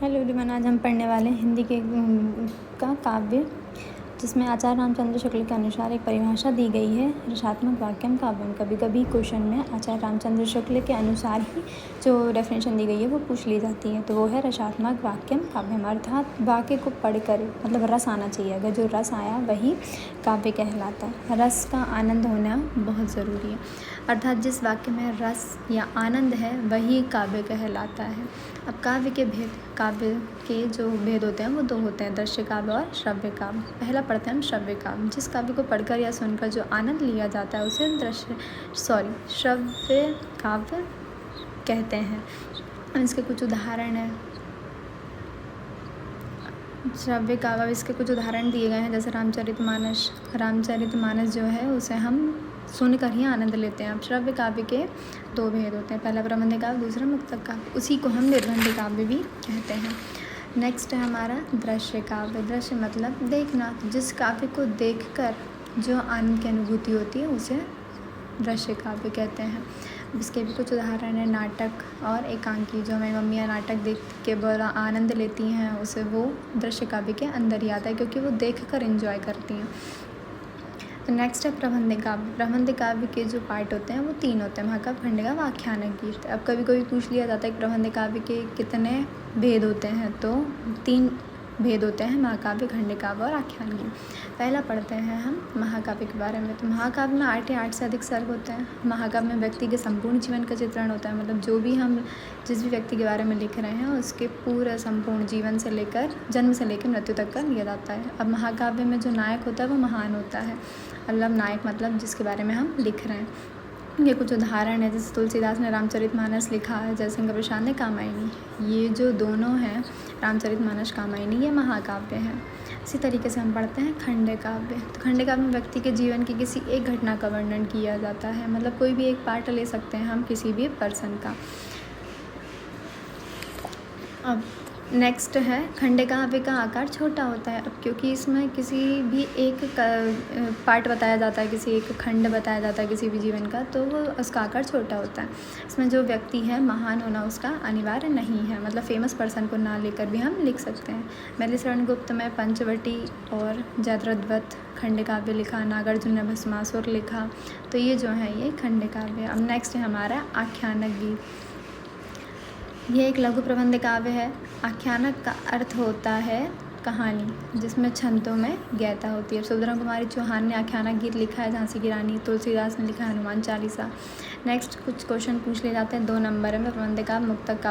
Hello everyone, आज हम पढ़ने वाले हैं हिंदी के का काव्य, जिसमें आचार्य रामचंद्र शुक्ल के अनुसार एक परिभाषा दी गई है रसात्मक वाक्यम काव्यम। कभी कभी क्वेश्चन में आचार्य रामचंद्र शुक्ल के अनुसार ही जो डेफिनेशन दी गई है वो पूछ ली जाती है, तो वो है रसात्मक वाक्यम काव्यम। अर्थात वाक्य को पढ़कर मतलब रस आना चाहिए, अगर जो रस आया वही काव्य कहलाता है। रस का आनंद होना बहुत ज़रूरी है, अर्थात जिस वाक्य में रस या आनंद है वही काव्य कहलाता है। अब काव्य के जो भेद होते हैं वो दो होते हैं, दृश्य काव्य और श्रव्य काव्य। पहला पढ़ते हैं हम श्रव्य काव्य। जिस काव्य को पढ़कर या सुनकर जो आनंद लिया जाता है उसे श्रव्य काव्य कहते हैं। इसके कुछ उदाहरण हैं श्रव्य काव्य, इसके कुछ उदाहरण दिए गए हैं, जैसे रामचरितमानस जो है उसे हम सुनकर ही आनंद लेते हैं। अब श्रव्य काव्य के दो भेद होते हैं, पहला प्रबंध काव्य, दूसरा मुक्तक काव्य। उसी को हम निर्बंध काव्य भी कहते हैं। नेक्स्ट है हमारा दृश्य काव्य। दृश्य मतलब देखना, जिस काव्य को देखकर जो आनंद की अनुभूति होती है उसे दृश्य काव्य कहते हैं। इसके भी कुछ उदाहरण है, नाटक और एकांकी। जो हमारी मम्मियाँ नाटक देख के बड़ा आनंद लेती हैं उसे वो दृश्य काव्य के अंदर ही आता है, क्योंकि वो देखकर एंजॉय करती हैं। तो नेक्स्ट है प्रबंध काव्य। प्रबंध काव्य के जो पार्ट होते हैं वो तीन होते हैं, महाकाव्य, खंडकाव्य, आख्यानक गीत। अब कभी कभी पूछ लिया जाता है कि प्रबंध काव्य के कितने भेद होते हैं, तो तीन भेद होते हैं, महाकाव्य, खंडकाव्य और आख्यान गीत। पहला पढ़ते हैं हम महाकाव्य के बारे में। तो महाकाव्य में 8 या 8 से अधिक सर्ग होते हैं। महाकाव्य में व्यक्ति के संपूर्ण जीवन का चित्रण होता है, मतलब जो भी हम जिस भी व्यक्ति के बारे में लिख रहे हैं उसके पूरा संपूर्ण जीवन से लेकर जन्म से लेकर मृत्यु तक का लिया जाता है। अब महाकाव्य में जो नायक होता है वो महान होता है, मतलब नायक मतलब जिसके बारे में हम लिख रहे हैं। ये कुछ उदाहरण है, जैसे तुलसीदास ने रामचरितमानस लिखा है, जयशंकर प्रसाद ने कामायनी। ये जो दोनों हैं, रामचरितमानस, कामायनी, ये महाकाव्य हैं। इसी तरीके से हम पढ़ते हैं खंडकाव्य। तो खंडकाव्य में व्यक्ति के जीवन की किसी एक घटना का वर्णन किया जाता है, मतलब कोई भी एक पार्ट ले सकते हैं हम किसी भी पर्सन का। अब नेक्स्ट है खंडकाव्य का आकार छोटा होता है। अब क्योंकि इसमें किसी भी एक पार्ट बताया जाता है, किसी एक खंड बताया जाता है किसी भी जीवन का, तो वो उसका आकार छोटा होता है। इसमें जो व्यक्ति है महान होना उसका अनिवार्य नहीं है, मतलब फेमस पर्सन को ना लेकर भी हम लिख सकते हैं। मैथिलीशरण गुप्त में पंचवटी और जयद्रथवत खंडकाव्य लिखा, नागार्जुन ने भस्मासुर लिखा, तो ये जो है ये खंडकाव्य। अब नेक्स्ट है हमारा आख्यानक गीत। ये एक लघु प्रबंध काव्य है। आख्यानक का अर्थ होता है कहानी, जिसमें छंदों में गयता होती है। सुभद्रा कुमारी चौहान ने आख्यानक गीत लिखा है, झांसी की रानी। तुलसीदास ने लिखा है हनुमान चालीसा। नेक्स्ट कुछ क्वेश्चन पूछ लिए जाते हैं, 2 नंबर में प्रबंध काव्य, मुक्तक काव्य।